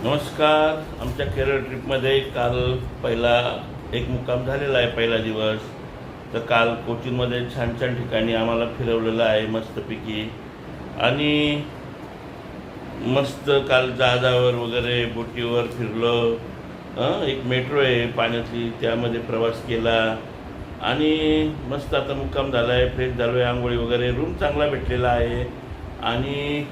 नमस्कार. आमच्या केरळ ट्रिपमध्ये काल पहिला एक मुक्काम झालेला आहे. पहिला दिवस तर काल कोचीनमध्ये छान छान ठिकाणी आम्हाला फिरवलेलं आहे मस्तपैकी. आणि मस्त काल जहाजावर वगैरे बोटीवर फिरलो. एक मेट्रो आहे पाण्यातली, त्यामध्ये प्रवास केला आणि मस्त आता मुक्काम झाला आहे. फ्रेश झालो आहे, आंघोळी वगैरे. रूम चांगला भेटलेला आहे आणि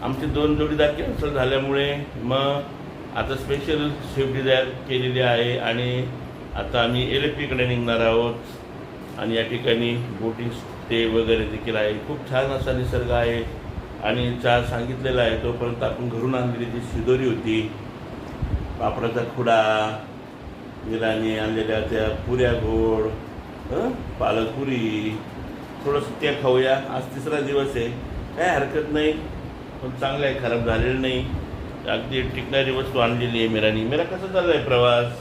आमचे 2 जोडीदार कॅन्सल झाल्यामुळे मग आता स्पेशल स्विफ्ट डिझायर केलेली आहे आणि आता आम्ही LFPकडे निघणार आहोत. आणि या ठिकाणी बोटिंग स्टे वगैरे देखील आहे. खूप छान असा निसर्ग आहे आणि चहा सांगितलेला आहे. तोपर्यंत आपण घरून आणलेली जी शिदोरी होती, पापडाचा खुडा, विराने आणलेल्या त्या पुऱ्या गोड, पालकपुरी, थोडंसं ते खाऊया. आज 3रा दिवस आहे, काय हरकत नाही, पण चांगलं आहे, खराब झालेलं नाही. अगदी टिकणारी वस्तू आणलेली आहे मीरानी. मेरा कसा चालला आहे प्रवास?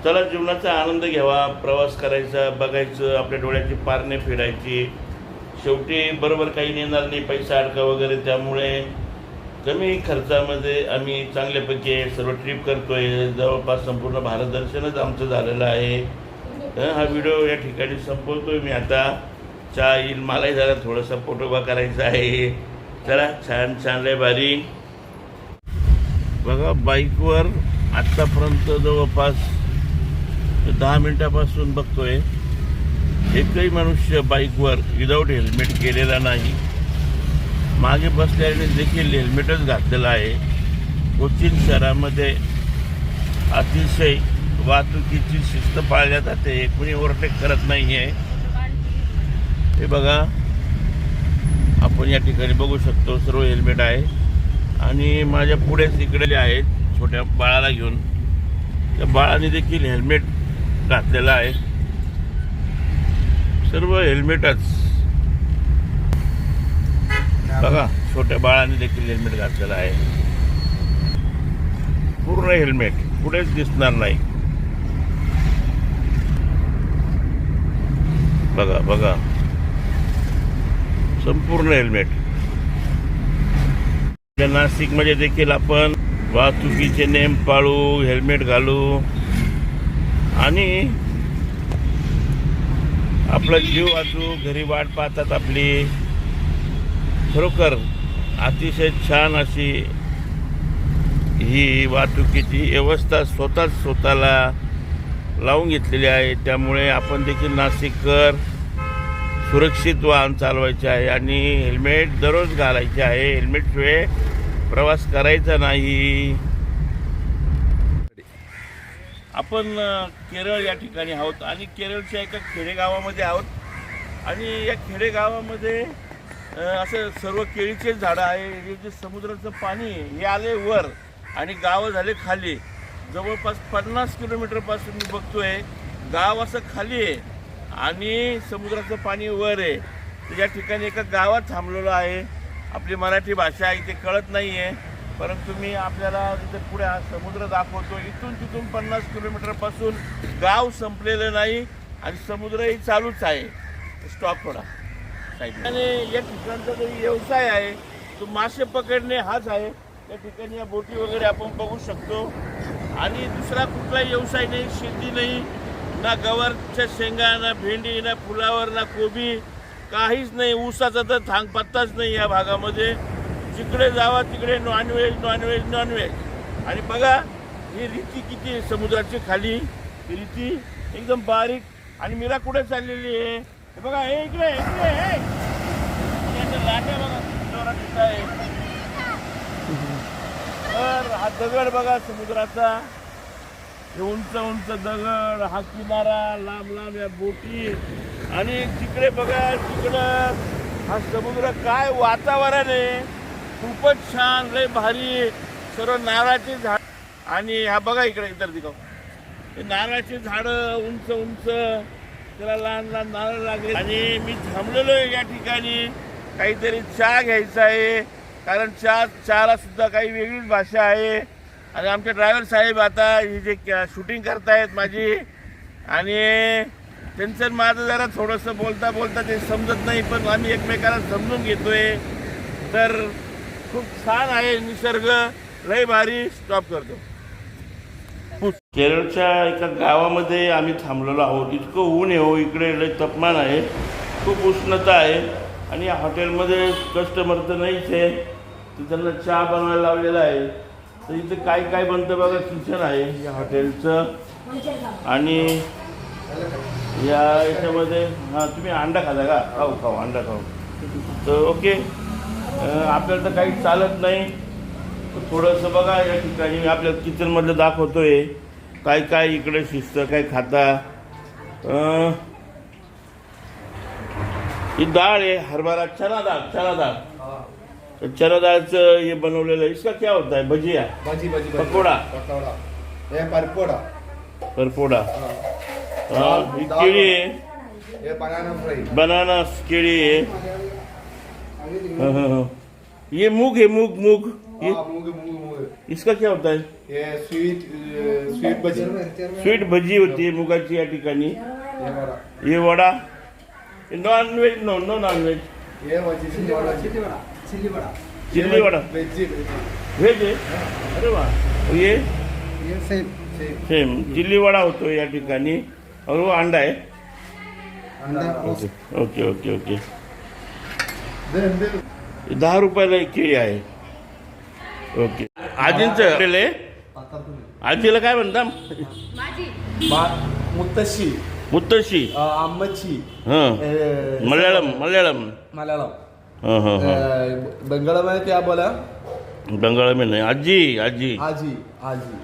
चला, जीवनाचा आनंद घ्यावा, प्रवास करायचा, बघायचं, आपल्या डोळ्याची पारणे फेडायची. शेवटी बरोबर काही नेणार नाही, पैसा अडका वगैरे. त्यामुळे कमी खर्चामध्ये आम्ही चांगल्यापैकी सर्व ट्रिप करतोय. जवळपास संपूर्ण भारत दर्शनच आमचं झालेलं आहे. हा व्हिडिओ या ठिकाणी संपवतोय मी आता. चहा येईल, मलाही जरा थोडासा फोटोबा करायचा आहे. चला, छान छान लय भारी. बघा, बाईकवर आत्तापर्यंत जवळपास 10 मिनिटापासून बघतोय एकही मनुष्य बाईकवर विदाऊट हेल्मेट केलेला नाही. मागे बसल्याने देखील हेल्मेटच घातलेलं आहे. कोचीन शहरामध्ये अतिशय वाहतुकीची शिस्त पाळल्या जाते. कोणी ओव्हरटेक करत नाही आहे. हे बघा, आपण या ठिकाणी बघू शकतो सर्व हेल्मेट आहे. आणि माझ्या पुढेच इकडे आहेत छोट्या बाळाला घेऊन. त्या बाळाने देखील हेल्मेट घातलेलं आहे. सर्व हेल्मेटच बघा, छोट्या बाळाने देखील हेल्मेट घातलेलं आहे. पूर्ण हेल्मेट, पुढेच दिसणार नाही. बघा बघा, संपूर्ण हेल्मेट. नाशिकमध्ये देखील आपण वाहतुकीचे नियम पाळू, हेल्मेट घालू आणि आपला जीव वाचू. घरी वाट पाहतात आपली. खरोखर अतिशय छान अशी ही वाहतुकीची व्यवस्था स्वतःला लावून घेतलेली आहे. त्यामुळे आपण देखील नाशिककर सुरक्षित वाहन चालवायचे आहे आणि हेल्मेट दररोज घालायचे आहे. हेल्मेटशिवाय प्रवास करायचा नाही. आपण केरळ या ठिकाणी आहोत आणि केरळच्या एका खेडेगावामध्ये आहोत. आणि या खेडेगावामध्ये असं सर्व केळीचे झाडं आहे. हे जे समुद्राचं पाणी हे आले वर आणि गावं झाले खाली. जवळपास 50 किलोमीटरपासून मी बघतोय गाव असं खाली आहे आणि समुद्राचं पाणी वर आहे. तर या ठिकाणी एका गावात थांबलेलो आहे. आपली मराठी भाषा इथे कळत नाही आहे, परंतु मी आपल्याला तिथे पुढे हा समुद्र दाखवतो. इथून तिथून 50 किलोमीटरपासून गाव संपलेलं नाही आणि समुद्रही चालूच आहे. स्टॉप थोडा साईड. आणि या ठिकाणचा जो व्यवसाय आहे तो मासे पकडणे हाच आहे. या ठिकाणी या बोटी वगैरे आपण बघू शकतो. आणि दुसरा कुठलाही व्यवसाय नाही, शेती नाही, ना गवारच्या शेंगा, ना भेंडी, ना फुलावर, ना कोबी, काहीच नाही. ऊसाचा तर थांग पत्ताच नाही या भागामध्ये. जिकडे जावा तिकडे नॉनव्हेज नॉनव्हेज नॉनव्हेज. आणि बघा ही रीती किती समुद्राची खाली, रीती एकदम बारीक. आणि मीरा कुठे चाललेली आहे हे बघा. हे इकडे इकडे लाट्या बघा जोरात दिसत आहे. तर हा दगड बघा समुद्राचा, हे उंच उंच दगड, हा किनारा, लांब लांब या बोटी. आणि तिकडे बघा, तिकडं हा समुद्र. काय वातावरण आहे, खूपच छान, लय भारी. सर्व नारळाची झाड. आणि हा बघा इकडे इतर दिखाव, हे नारळाची झाडं उंच उंच, त्याला लहान लहान नारळ लागले. आणि मी थांबलेलो आहे या ठिकाणी. काहीतरी चहा घ्यायचा आहे, कारण चहाला सुद्धा काही वेगळीच भाषा आहे. आणि आमचे ड्रायव्हर साहेब आता ही जे शूटिंग करतायत माझी, आणि त्यांचं माझं जरा थोडंसं बोलता ते समजत नाही, पण आम्ही एकमेकाला समजून घेतोय. तर खूप छान आहे निसर्ग, लय भारी. स्टॉप करतो. केरळच्या एका गावामध्ये आम्ही थांबलेलो आहोत. इतकं ऊन आहे हो, इकडे लय तापमान आहे, खूप उष्णता आहे. आणि या हॉटेलमध्ये कस्टमर तर नाहीच आहे, तर त्यांना चहा बनवायला लावलेला आहे. तर इथं काय काय बनतं बघा. किचन आहे या हॉटेलचं. आणि या याच्यामध्ये हां तुम्ही अंडा खाता का? खाऊ अंडा खाऊ. तर ओके, आपल्याला तर काही चालत नाही. थोडंसं बघा या ठिकाणी मी आपल्या किचनमधलं दाखवतोय काय काय इकडे शिस्त काय खाता. ही डाळ आहे हरभरा, चना डाळ. चना डाळचं हे बनवलेलं आहे. इसका क्या होता है? भजिया, पकोडा, परपोडा. ही केळी आहे, बनाना केळी आहे. ये मूग है, मूग ये इसका क्या होता है? ये स्वीट भजी. स्वीट भजी होती है मुगाची या ठिकाणी. ये vada. Non veg, no non veg. ये चिल्ली वडा व्हेज आहे. अरे वा. ये सेम चिल्ली वडा होतो या ठिकाणी. और वो अंडा आहे. Okay okay okay. 10 रुपयाला एक केळी आहे. ओके. आजींचं आजीला काय म्हणता? मुत्तशी. अम्मची. हां मल्याळम. हां हां हां. बंगाल में क्या बोला? बंगाल में नाही. आजी.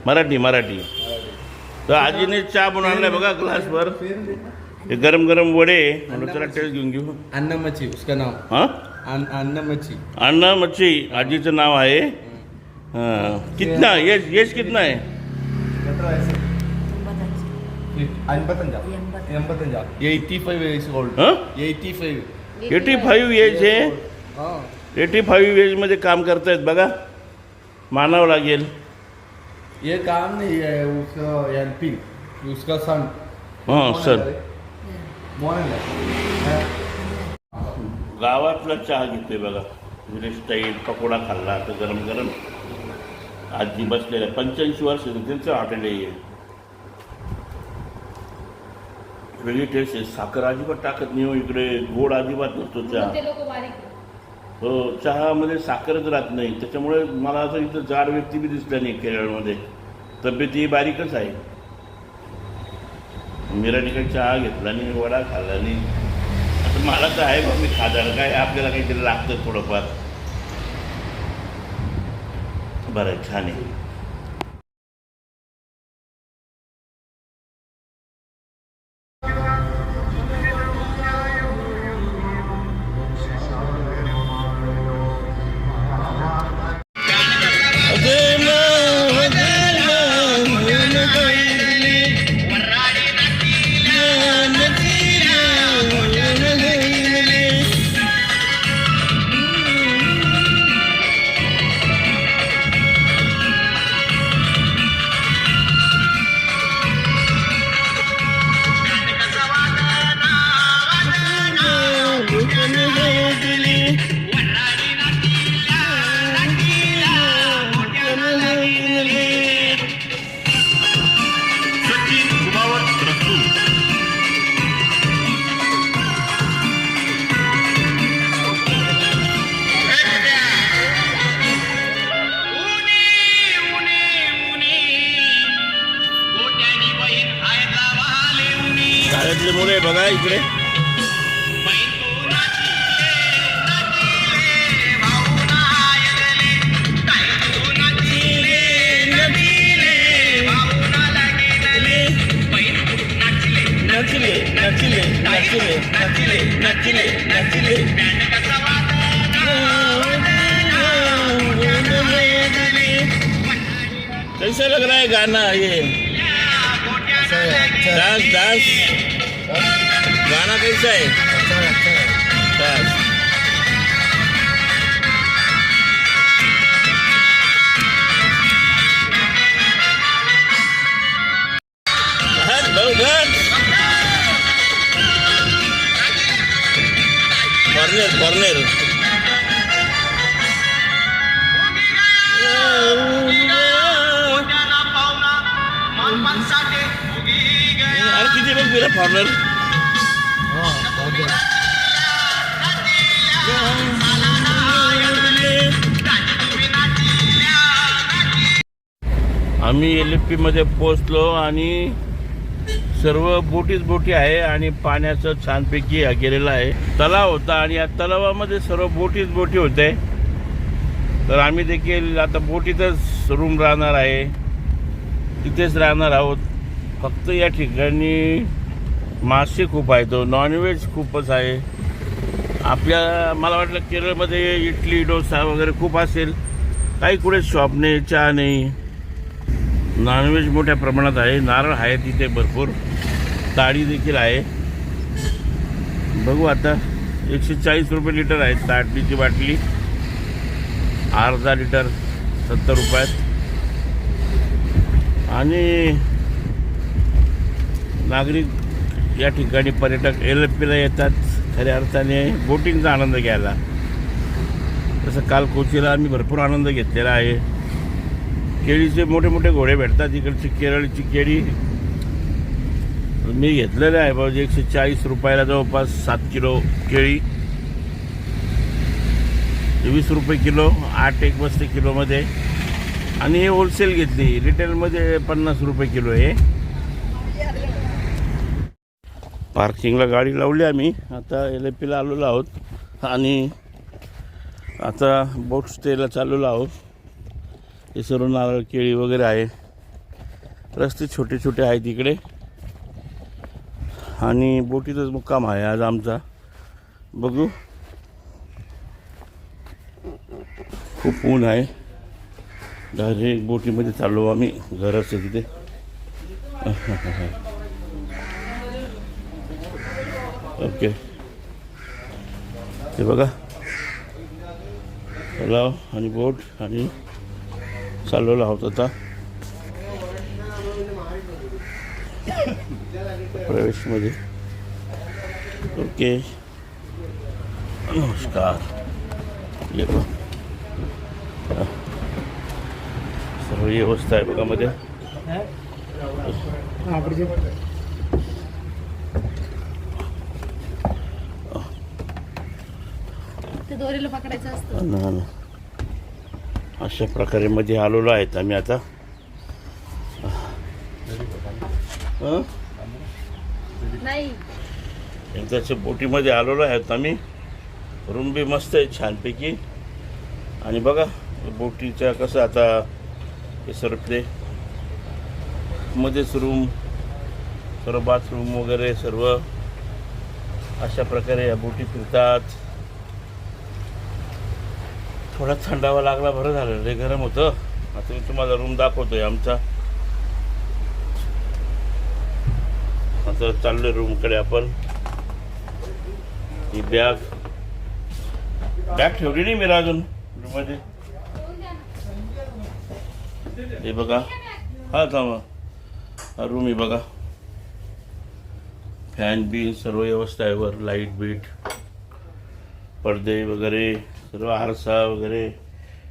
मराठी. तर आजीने चहा बनवून आणलाय बघा ग्लासभर. हे गरम गरम वडे. म्हणून चला टेस्ट घेऊन घेऊ. अन्ना मच्छी उसका नाम. हां अन्ना मच्छी आजीचं नाव आहे. हां. कितना येस कितना आहे? 85 years old. 85 एज आहे. 85 एजमध्ये काम करतायत बघा, मानावं लागेल. ये काम नहीं है उसका हेल्पिंग, उसका सन. हां सर. गावातला चहा घेतोय बघा. Village style. पकोडा खाल्ला तर गरम गरम. आजी बसलेल्या 85 वर्ष त्यांचं हॉटेल आहे. वेगळी टेस्ट आहे. साखर अजिबात टाकत नाही हो इकडे. गोड अजिबात नसतो चहा. हो चहामध्ये साखरच राहत नाही. त्याच्यामुळे मला असं इथं जाड व्यक्ती बी दिसल्या नाही केरळमध्ये. तब्येत ही बारीकच आहे. मिराने काही चहा घेतला नाही, वडा खाल्ला नाही. आता मला तर आहे बघ, मी खादाड काय आपल्याला काहीतरी लागतं थोडंफार. बरं छान आहे. शाळेतले मुलं आहे बघा इकडे. कैसा लग रहा है गाना ये? डांस गाना कैसा है? Dance corner honour. आम्ही LFP मध्ये पोहोचलो आणि सर्व बोटीच बोटी आहे आणि पाण्याचं छानपैकी गेलेलं आहे. तलाव होता आणि या तलावामध्ये सर्व बोटीच बोटी होते. तर आम्ही देखील आता बोटीतच रूम राहणार आहे, तिथेच राहणार आहोत. फक्त या ठिकाणी मासे खूप आहेत, नॉनव्हेज खूपच आहे. मला वाटलं केरळमध्ये इडली डोसा वगैरे खूप असेल, काही कुठे शॉप नाही, चहा नाही. नॉनव्हेज मोठ्या प्रमाणात आहे. नारळ आहे तिथे भरपूर, ताडी देखील आहे. बघू आता. 140 रुपये लिटर आहे ताडीची बाटली, अर्धा लिटर 70 रुपयात. आणि नागरिक या ठिकाणी पर्यटक LFPला येतात खऱ्या अर्थाने बोटिंगचा आनंद घ्यायला. तसं काल कोचीला आम्ही भरपूर आनंद घेतलेला आहे. केळीचे मोठे मोठे घोडे भेटतात इकडची केरळची केळी मी घेतलेले आहे. बाबा 140 रुपयाला जवळपास 7 किलो केळी, 20 रुपये किलो, 8 बसते किलोमध्ये. आणि हे होलसेल घेतली, रिटेलमध्ये 50 रुपये किलो आहे. पार्किंगला गाडी लावली आम्ही. आता LFPला आलेलो आहोत आणि आता बोट स्टेला चाललेलो आहोत. हे सर्व नारळ केळी वगैरे आहे. रस्ते छोटे छोटे आहेत इकडे आणि बोटीतच मुक्काम आहे आज आमचा. बघू. खूप ऊन आहे. डायरेक्ट बोटीमध्ये चाललो आम्ही. घर असते तिथे. ओके. ते बघा तलाव आणि बोट आणि चाललेलो आहोत आता प्रवेशमध्ये. ओके. नमस्कार. ये बघा सर्व व्यवस्था आहे बघा मध्ये. दोरीला पकडायचं असतं. ना अशा प्रकारे मध्ये आलेलो आहेत आम्ही आता. नाही एकदाच्या बोटीमध्ये आलेलो आहेत आम्ही. रूम बी मस्त आहे छानपैकी. आणि बघा बोटीच्या कसं आता हे सरपले मध्येच रूम, सर्व बाथरूम वगैरे सर्व अशा प्रकारे या बोटी फिरतात. थोडा थंडावा लागला, बरं झालं. लय गरम होतं. आता मी तुम्हाला रूम दाखवतोय आमचा. आता चाललोय रूमकडे आपण. ही बॅग ठेवली नाही मी अजून रूममध्ये. हे बघा. हा थांबा. हा रूम आहे बघा. फॅन बी सर्व व्यवस्था आहे. वर लाईट बीट, पडदे वगैरे सर्व, आरसा वगैरे.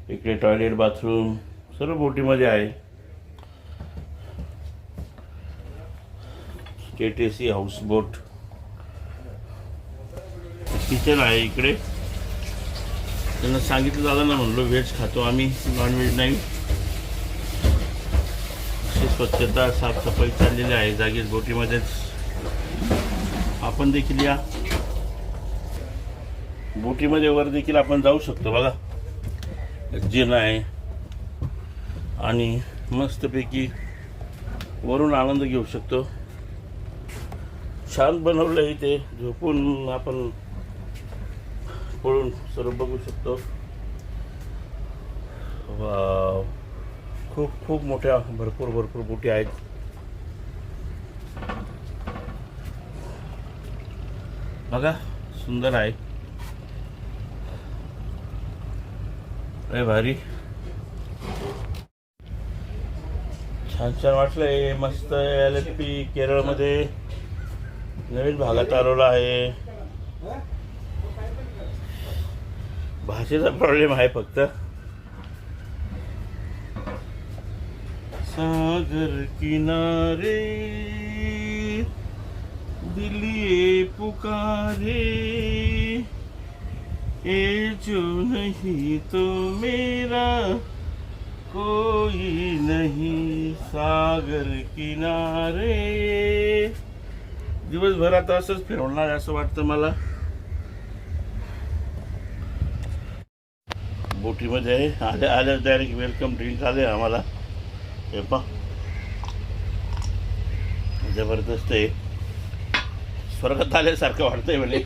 इकडे टॉयलेट बाथरूम सर्व बोटीमध्ये आहे. स्टेट AC हाऊस बोट. किचन आहे इकडे. त्यांना सांगितलं झालं ना, म्हणलो व्हेज खातो आम्ही, नॉनव्हेज नाही. अशी स्वच्छता साफसफाई चाललेली आहे जागीच बोटीमध्येच. आपण देखील या बोटीमध्ये वर देखील आपण जाऊ शकतो बघा. जिना आहे आणि मस्तपैकी वरून आनंद घेऊ शकतो. छान बनवलं आहे ते. झोपून आपण पळून सर्व बघू शकतो. वाव. खूप खूप मोठ्या भरपूर बोटी आहेत. बघा सुंदर आहे. लय भारी. छान छान वाटलंय. मस्त. LFP केरळमध्ये नवीन भागात आलेला आहे. भाषेचा प्रॉब्लेम आहे फक्त. सागर किनारे दिल ये पुकारे, ये जो नहीं तो मेरा कोई नहीं सागर किनारे. दिवसभर आता असंच फिरवणार असं वाटतं मला. बोटीमध्ये आल्या डायरेक्ट वेलकम ड्रिंक आले आम्हाला. हे पा जबरदस्त आहे. स्वर्गात आल्यासारखं वाटतंय म्हणे.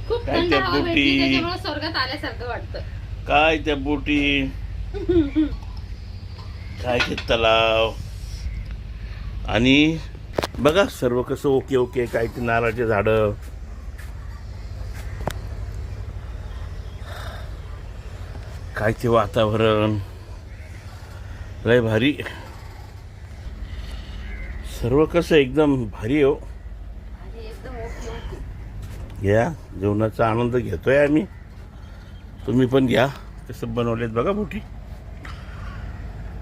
खूप काय थंड त्या हवा भेटली बोटी, त्याच्यामुळे स्वर्गात आल्यासारखं वाटतं. काय त्या बोटी, काय ते तलाव, आणि बघा सर्व कसं ओके ओके. काय ते नारळाचे झाडं, काय ते वातावरण लय भारी. सर्व कसं एकदम भारी हो. आणि एकदम ओके ओके. घ्या, जेवणाचा आनंद घेतोय आम्ही. तुम्ही पण घ्या. कसं बनवलेत बघा बोटी.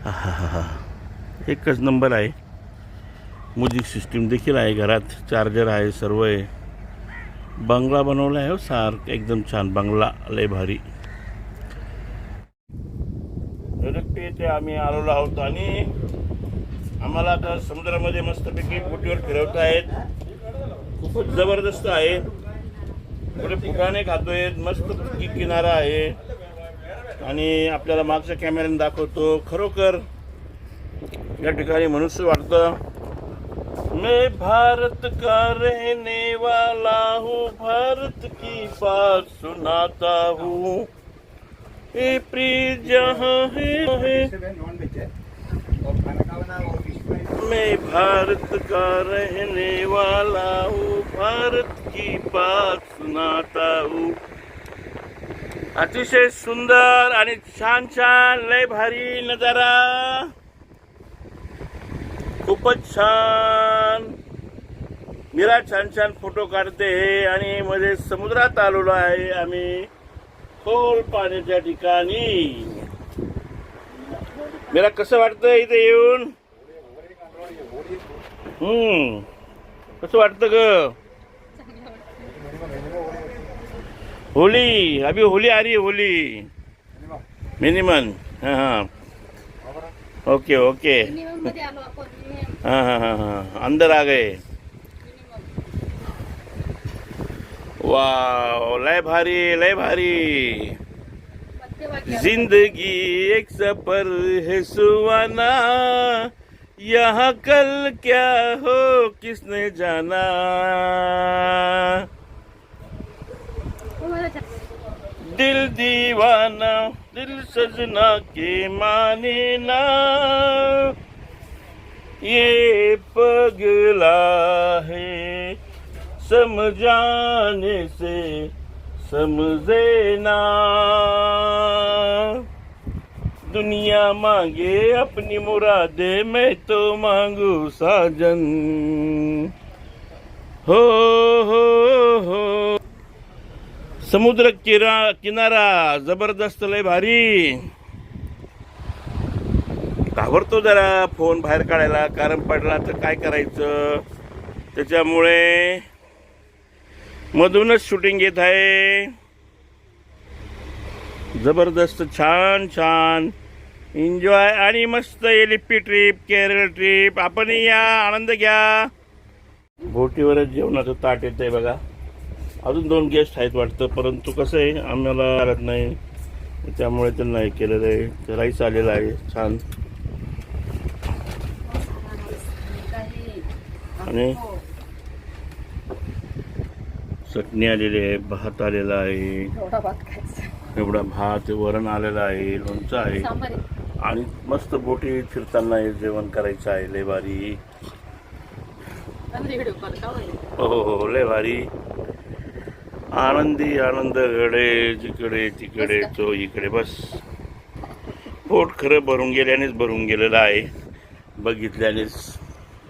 हा एकच नंबर आहे. म्युझिक सिस्टीम देखील आहे घरात, चार्जर आहे, सर्व आहे. बंगला बनवला आहे हो सारखं, एकदम छान बंगला, लय भारी. ते आम्ही आलेलो आहोत आणि आम्हाला आता समुद्रामध्ये मस्तपैकी बोटीवर फिरवत आहेत. खूपच जबरदस्त आहे. पुढे फुटाणे खातोय, मस्त किनारा आहे आणि आपल्याला मागच्या कॅमेऱ्याने दाखवतो. खरोखर या ठिकाणी मनुष्य वाटतं. मैं भारत का रहने वाला हूँ, भारत की बात सुनाता हूँ. ये प्रीत जहाँ है, मैं भारत का रहने वाला हूँ, भारत की बात सुनाता हूँ. अतिशय सुंदर आणि छान छान, लय भारी नजारा. खूपच छान. मीरा छान छान फोटो काढते आणि मध्ये समुद्रात आलेलो आहे आम्ही, खोल पाण्याच्या ठिकाणी. मीरा कसं वाटतं इथे येऊन? कसं वाटतं ग? होली, अभी होली आ रही है, होली मिनिमम. हाँ हाँ, ओके ओके. मिनिमम मध्ये आलो आपण. हाँ हाँ हाँ हाँ, अंदर आ गए. वाह, लय भारी, लय भारी. मध्यभागी जिंदगी एक सफर है सुहाना, यहाँ कल क्या हो किसने जाना. दिल दीवाना, दिल सजना के माने ना, ये पगला है समझाने से समझे ना. दुनिया मांगे अपनी मुरादे, मैं तो मांगू साजन. हो हो हो. समुद्र किनारा जबरदस्त, लय भारी. घाबरतो जरा फोन बाहेर काढायला, कारण पडला तर काय करायचं. त्याच्यामुळे मधूनच शूटिंग घेत आहे. जबरदस्त, छान छान एन्जॉय आणि मस्त एलिपी ट्रिप, केरळ ट्रिप. आपणही या, आनंद घ्या. बोटीवरच जेवणाचं ताट येत आहे बघा. अजून 2 गेस्ट आहेत वाटतं, परंतु कसं आहे आम्हाला आलत नाही, त्यामुळे त्यांना हे केलेलं आहे. राईस आलेला आहे छान, आणि चटणी आलेली आहे, भात आलेला आहे, एवढा भात खायचा. एवढा भात, वरण आलेलं आहे, लोणचं आहे, सांबार आहे. आणि मस्त बोटी फिरताना हे जेवण करायचं आहे. लय भारी. व्हिडिओ कॉल का होईल? हो हो, लय भारी. आनंदी आनंद घडे, जिकडे तिकडे तो इकडे. बस पोट खरं भरून गेल्यानेच भरून गेलेलं आहे, बघितल्यानेच.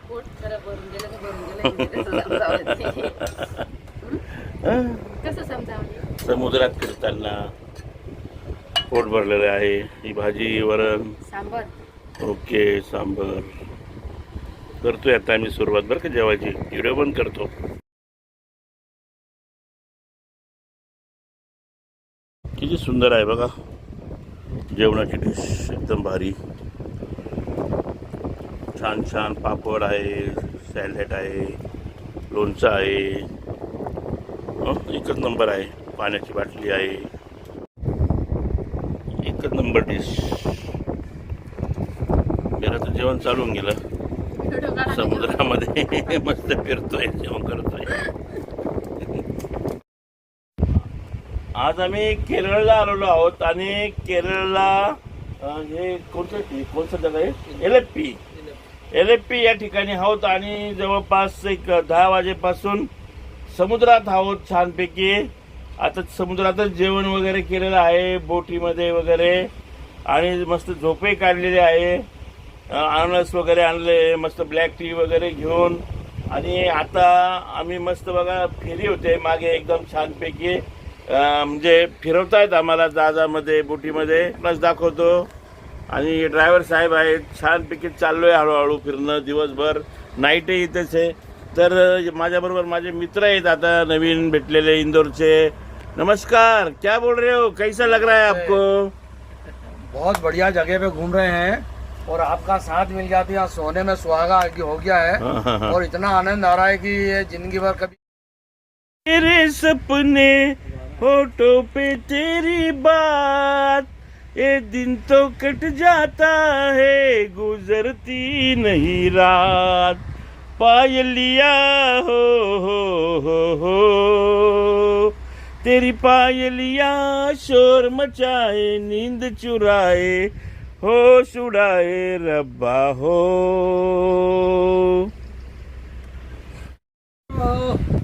पोट खरं भरून गेलं तर भरून गेलं. कसं समजावं? समुद्रात फिरताना पोट भरलेलं आहे. ही भाजी, वरण, सांबार. ओके, सांबर. करतोय आता आम्ही सुरुवात बरं का जेवायची. व्हिडिओ बंद करतो. किती सुंदर आहे बघा जेवणाची डिश, एकदम भारी. छान छान पापड आहे, सॅलड आहे, लोणचं आहे. एकच नंबर आहे. पाण्याची बाटली आहे. एकच नंबर डिश. मेरा तर जेवण चालून गेलं. समुद्रामध्ये मस्त फिरतोय, जेवण करतोय. आज आम्ही केरळला आलेलो आहोत आणि केरळला हे कोणतं जगा आहे, एलेप्पी या ठिकाणी आहोत आणि जवळपास एक 10 वाजेपासून समुद्रात आहोत छानपैकी. आता समुद्रातच जेवण वगैरे केलेलं आहे, बोटीमध्ये वगैरे, आणि मस्त झोपही काढलेले आहे. अननस वगैरे आणले, मस्त ब्लॅक टी वगैरे घेऊन. आणि आता आम्ही मस्त बघा फेरी होते मागे एकदम छानपैकी, म्हणजे फिरवतायत आम्हाला जहाजामध्ये, बोटीमध्ये. प्लस दाखवतो. आणि ड्रायव्हर साहेब आहेत. छानपैकी चाललोय हळूहळू फिरणं दिवसभर. नाईटही इथेच आहे. तर माझ्याबरोबर माझे मित्र आहेत आता नवीन भेटलेले इंदोरचे. नमस्कार, क्या बोल रहे हो, कैसा लग रहा है आपको? बहुत बढ़िया जगह पे घूम रहे हैं और आपका साथ मिल गया, यहाँ सोने में सुहागा हो गया है और इतना आनंद आ रहा है कि ये जिंदगी भर कभी. तेरे सपने होठों पे तेरी बात, ये दिन तो कट जाता है, गुजरती नहीं रात. पायलिया हो तेरी पायलिया शोर मचाए, नींद चुराए, होश उड़ाए रब्बा हो.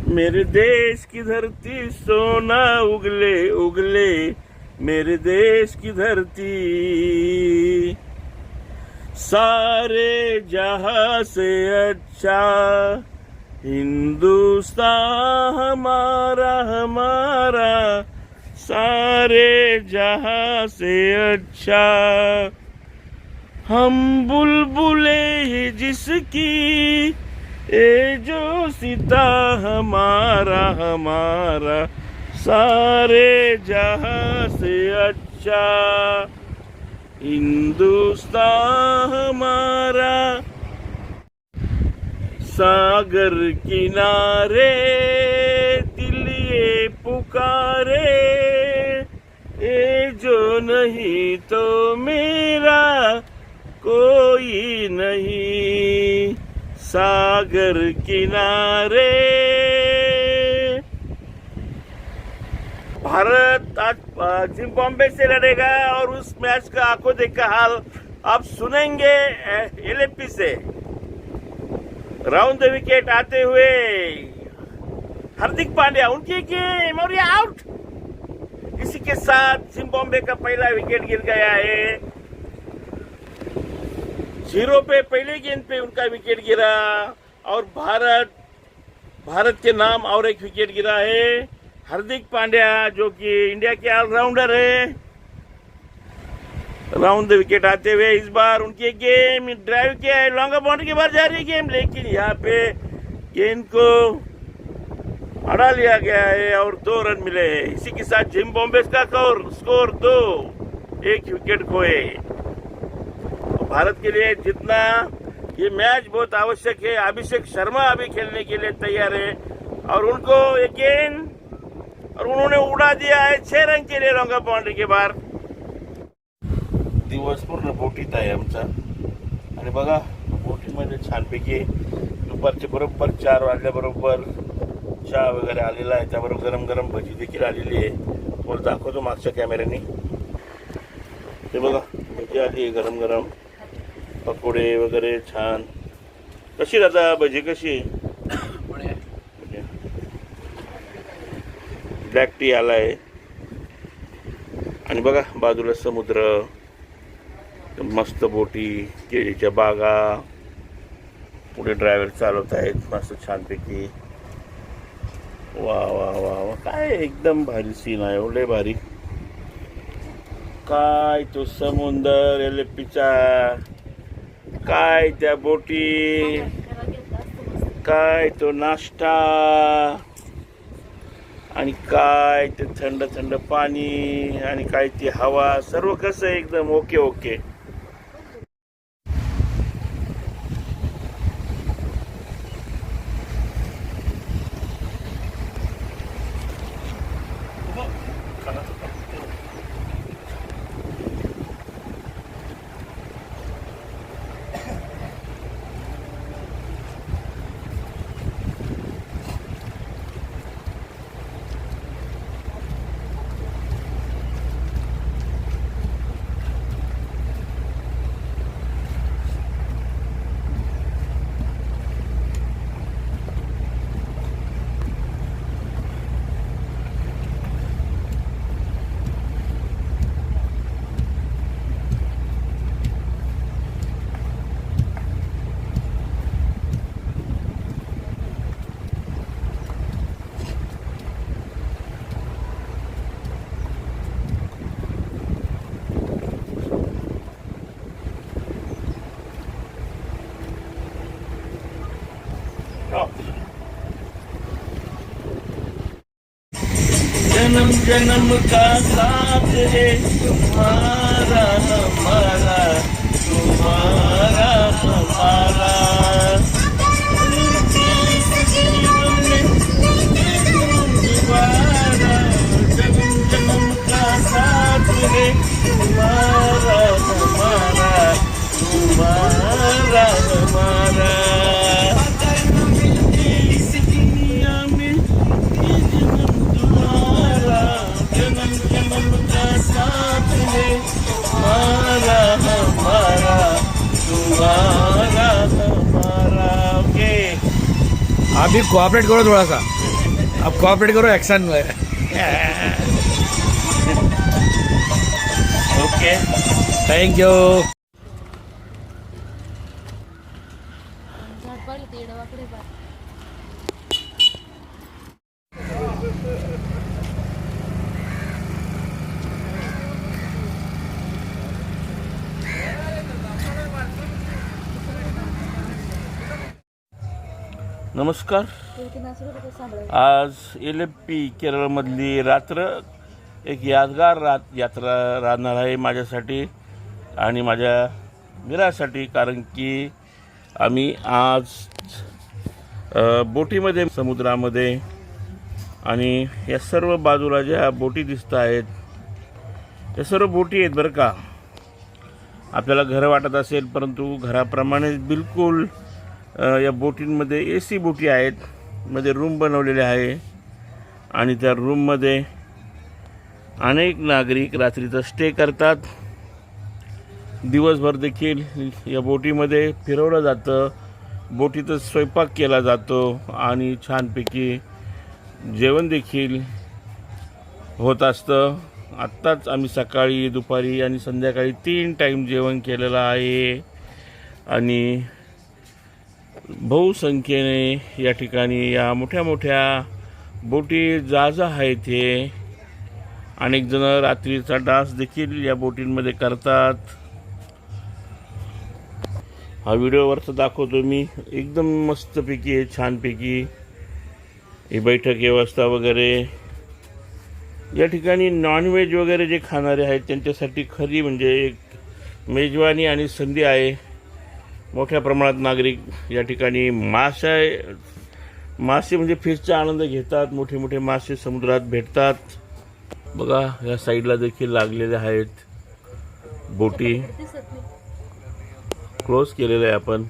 मेरे देश की धरती सोना उगले उगले, मेरे देश की धरती सारे जहां से अच्छा, हिंदुस्तान हमारा हमारा, सारे जहां से अच्छा. हम बुलबुले ही जिसकी, ए जो सीता हमारा हमारा, सारे जहां से अच्छा, हिंदुस्तान हमारा. सागर किनारे दिल ये पुकारे, ए जो नहीं तो मेरा कोई नहीं. सागर किनारे. भारत आज जिम्बाब्वे से लड़ेगा और उस मैच का आंखों देखा हाल आप सुनेंगे एलेप्पी से. राउंड द विकेट आते हुए हार्दिक पांड्या, उनकी गेम और ये आउट. इसी के साथ जिम्बाब्वे का पहला विकेट गिर गया है. 0 पे पहले गेंद पे उनका विकेट गिरा और भारत के नाम और एक विकेट गिरा है. हार्दिक पांड्या जो कि इंडिया के ऑलराउंडर है, राउंड द विकेट आते हुए इस बार उनकी गेम ड्राइव किया है, लॉन्गर बाउंड्री के बाहर जा रही है गेम, लेकिन यहाँ पे गेंद को अड़ा लिया गया है और 2 रन मिले हैं. इसी के साथ जिम्बाब्वे का स्कोर 2, 1 विकेट खोए. भारत के लिए जितना ये मैच बहुत आवश्यक है. अभिषेक शर्मा अभी खेलने के लिए तैयार है और उनको ये गेंद और उन्होंने उड़ा दिया है 6 रन के लिए लॉन्गर बाउंड्री के बाहर. दिवस पूर्ण बोटीत आहे आमचा. आणि बघा बोटीमध्ये छानपैकी दुपारचे बरोबर 4 वाजल्याबरोबर चहा वगैरे आलेला आहे. त्याबरोबर गरम गरम भजी देखील आलेली आहे. वर दाखवतो मागच्या कॅमेऱ्याने. ते बघा भजी आली आहे गरम गरम, पकोडे वगैरे छान. कशी दादा भजी कशी? ब्लॅक टी आलाय आणि बघा बाजूला समुद्र, मस्त बोटी, केळीच्या बागा, पुढे ड्रायव्हर चालवत आहेत मस्त छानपैकी. वा वा वा वा, काय एकदम भारी सीन आहे, एवढे भारी. काय तो समुद्र एलेप्पीचा, काय त्या बोटी, काय तो नाश्ता आणि काय ते थंड थंड पाणी आणि काय ती हवा, सर्व कसं एकदम ओके ओके. जन्म जन्म का साथ है तुम्हारा हमारा, तुम्हारा हमारा, जन्म जन्म का साथ है तुम्हारा हमारा, तुम्हारा हमारा. आप भी कोऑपरेट करो थोड़ा सा, अब कोऑपरेट करो एक्शन में. Okay, thank you. नमस्कार. आज एलेप्पी केरळमधली रात्र एक यादगार यात्रा राहणार आहे माझ्यासाठी आणि माझ्या मित्रासाठी, कारण की आम्ही आज बोटीमध्ये समुद्रामध्ये, आणि या सर्व बाजूला ज्या बोटी दिसत आहेत या सर्व बोटी आहेत बरं का. आपल्याला घरं वाटत असेल, परंतु घराप्रमाणे बिलकुल या बोटींमध्ये AC बोटी आहेत, मध्ये रूम बनवलेले आहे आणि त्या रूममध्ये अनेक नागरिक रात्रीचा स्टे करतात. दिवसभर देखील या बोटीमध्ये फिरवलं जातं, बोटीतच स्वयंपाक केला जातो आणि छानपैकी जेवण देखील होत असतं. आत्ताच आम्ही सकाळी, दुपारी आणि संध्याकाळी 3 टाईम जेवण केलेलं आहे आणि बहुसंख्येने या ठिकाणी या मोठ्या मोठ्या बोटी जहाज आहेत. हे अनेक जण रात्रीचा डान्स देखील या बोटींमध्ये करतात. हा व्हिडिओवरचा दाखवतो मी, एकदम मस्तपैकी आहे, छानपैकी ही बैठक व्यवस्था वगैरे. या ठिकाणी नॉनव्हेज वगैरे जे खाणारे आहेत त्यांच्यासाठी खरी म्हणजे एक मेजवानी आणि संधी आहे. मोठ्या प्रमाणात नागरिक या ठिकाणी मासे म्हणजे फिशचा आनंद घेतात. मोठे मोठे मासे समुद्रात भेटतात. बघा या साईडला देखील लागलेले आहेत बोटी, क्लोज केलेलं आहे आपण.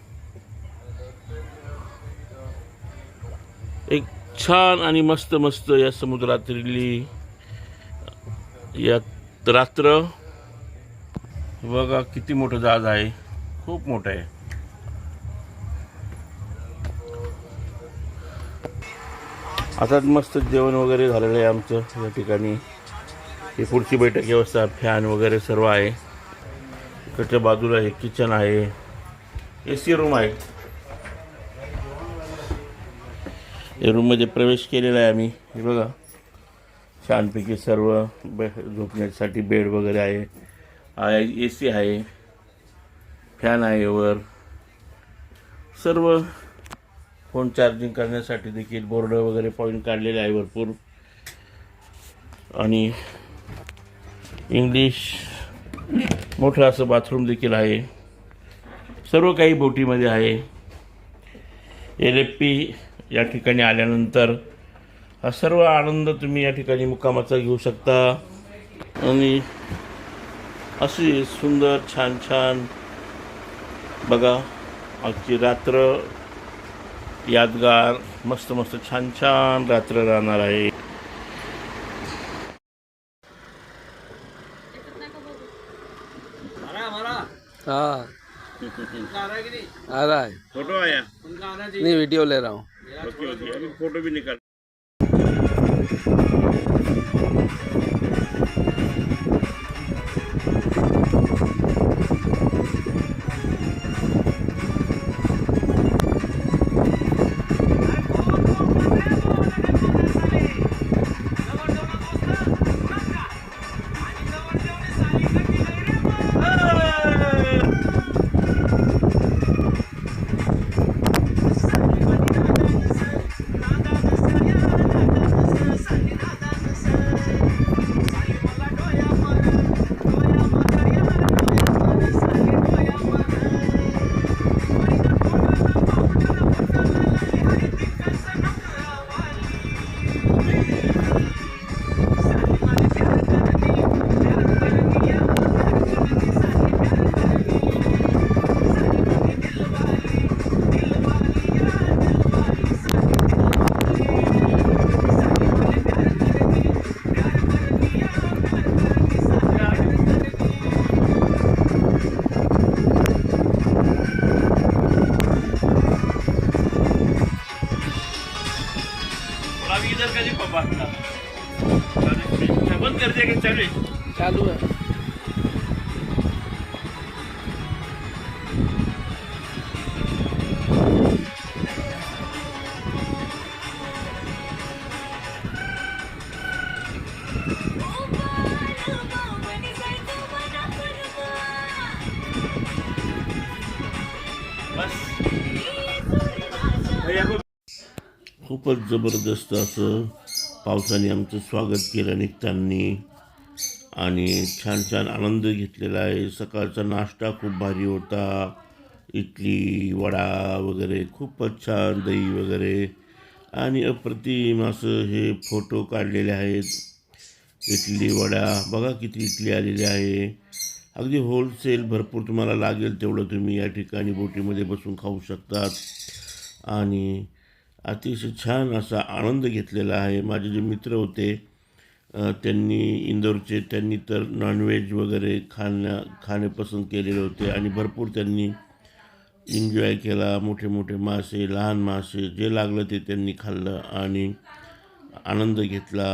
एक छान आणि मस्त मस्त या समुद्रातली या रात्र. बघा किती मोठं जहाज आहे, खूप मोठं आहे. आता मस्त जेवण वगैरे झालेलं आहे आमचं या ठिकाणी. ही पुढची बैठक व्यवस्था, फॅन वगैरे सर्व आहे. इकडच्या बाजूला हे किचन आहे, AC रूम आहे. या रूममध्ये प्रवेश केलेला आहे आम्ही. हे बघा छानपैकी सर्व झोपण्यासाठी बेड वगैरे आहे. AC आहे, फॅन आहे वर. सर्व फोन चार्जिंग करण्यासाठी देखील बोर्ड वगैरे पॉईंट काढलेले आहे भरपूर. आणि इंग्लिश मोठं असं बाथरूम देखील आहे. सर्व काही बोटीमध्ये आहे. LFP या ठिकाणी आल्यानंतर हा सर्व आनंद तुम्ही या ठिकाणी मुक्कामाचा घेऊ शकता. आणि अशी सुंदर छान छान बघा आजची रात्र यादगार मस्त मस्त छान छान रात्र राहणार आहे. हाँ आ रहा है. फोटो आया नहीं वीडियो ले रहा हूँ. ओके ओके अभी फोटो भी निकाल. अभी इधर का नहीं पापा बंद कर दिया कि चले चालू है. बस खूपच जबरदस्त असं पावसाने आमचं स्वागत केलं निघताना. आणि छान छान आनंद घेतलेला आहे. सकाळचा नाश्ता खूप भारी होता. इडली वडा वगैरे खूपच छान, दही वगैरे. आणि अप्रतिम असं हे फोटो काढलेले आहेत. इडली वडा बघा किती इडली आलेली आहे. अगदी होलसेल भरपूर तुम्हाला लागेल तेवढं तुम्ही या ठिकाणी बोटीमध्ये बसून खाऊ शकतात. आणि अतिशय छान असा आनंद घेतलेला आहे. माझे जे मित्र होते त्यांनी इंदोरचे, त्यांनी तर नॉनव्हेज वगैरे खाणे पसंत केलेले होते. आणि भरपूर त्यांनी एन्जॉय केला. मोठे मोठे मासे, लहान मासे जे लागलं ते त्यांनी खाल्लं आणि आनंद घेतला.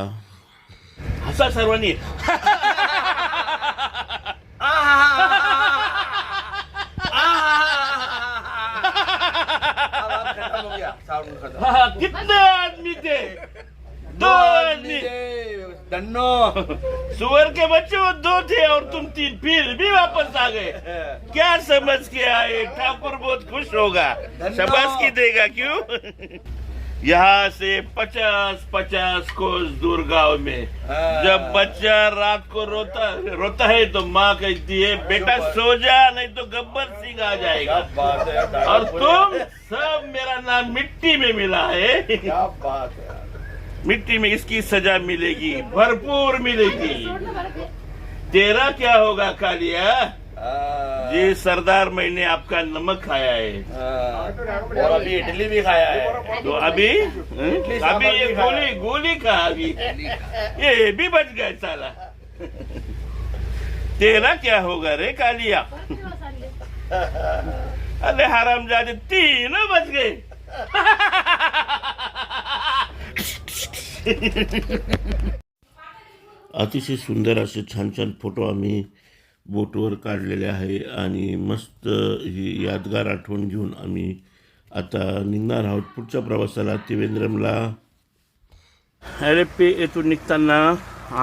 हसा सर्वांनी. कितने आदमी थे? 2 आदमी. सुअर के बच्चे वो 2 थे और तुम 3, फिर भी वापस आ गए. क्या समझ के आए? ठाकुर बहुत खुश होगा, शाबाशी देगा. क्यों? यहाँ से 50-50 कोस दूर गांव में जब बच्चा रात को रोता है तो माँ कहती है बेटा सो जा, नहीं तो गब्बर सिंह आ जाएगा. और तुम सब, मेरा नाम मिट्टी में मिला है. क्या बात है. मिट्टी में इसकी सजा मिलेगी, भरपूर मिलेगी. तेरा क्या होगा कालिया? जी सरदार, मैंने आपका नमक खाया है और अभी इडली भी खाया है. तो अभी ये गोली खा. अभी ये भी बच गए साला. तेरा क्या होगा रे कालिया? अरे हरामजादे, 3 बच गए. अतिशय सुंदर असे छान छान फोटो आम्ही बोटवर काढलेले आहे. आणि मस्त ही यादगार आठवण घेऊन आम्ही आता निघणार आहोत पुढच्या प्रवासाला त्रिवेंद्रमला. LFP येथून निघताना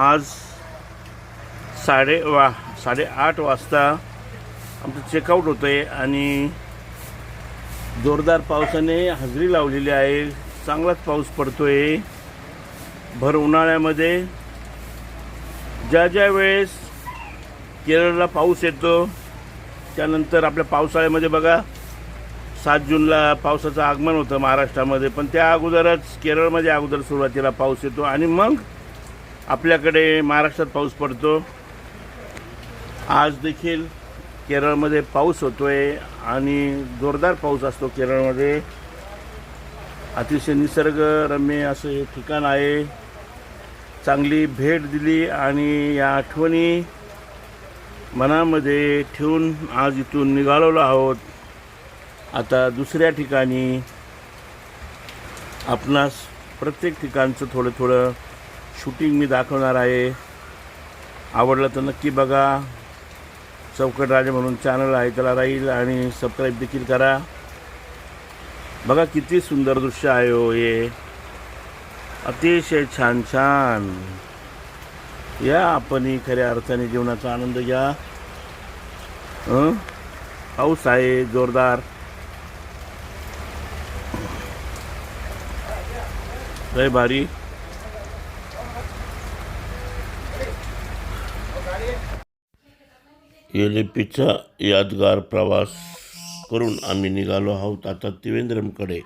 आज 8:30 वाजता आमचं चेकआउट होतं आहे. आणि जोरदार पावसाने हजेरी लावलेली आहे. चांगलाच पाऊस पडतोय. भर उन्हाळ्यामध्ये ज्या वेळेस केरळला पाऊस येतो त्यानंतर आपल्या पावसाळ्यामध्ये बघा 7 जूनला पावसाचं आगमन होतं महाराष्ट्रामध्ये, पण त्या अगोदरच केरळमध्ये अगोदर सुरुवातीला पाऊस येतो आणि मग आपल्याकडे महाराष्ट्रात पाऊस पडतो. आज देखील केरळमध्ये पाऊस होतोय आणि जोरदार पाऊस असतो केरळमध्ये. अतिशय निसर्गरम्य असं हे ठिकाण आहे. चांगली भेट दिली आणि या आठवणी मनामध्ये ठेवून आज इथून निघालेलो आहोत. आता दुसऱ्या ठिकाणी आपणास प्रत्येक ठिकाणचं थोडं थोडं शूटिंग मी दाखवणार आहे. आवडलं तर नक्की बघा. चौकट राजा म्हणून चॅनल आहे त्याला राहील आणि सबस्क्राईब देखील करा. बघा किती सुंदर दृश्य आहे हो हे. अतिशय छान छान. या आपणही खऱ्या अर्थाने जीवनाचा आनंद घ्या. पाऊस आहे जोरदार. लय भारी. एलिपीचा यादगार प्रवास करून आम्ही निघालो आहोत आता त्रिवेंद्रमकडे.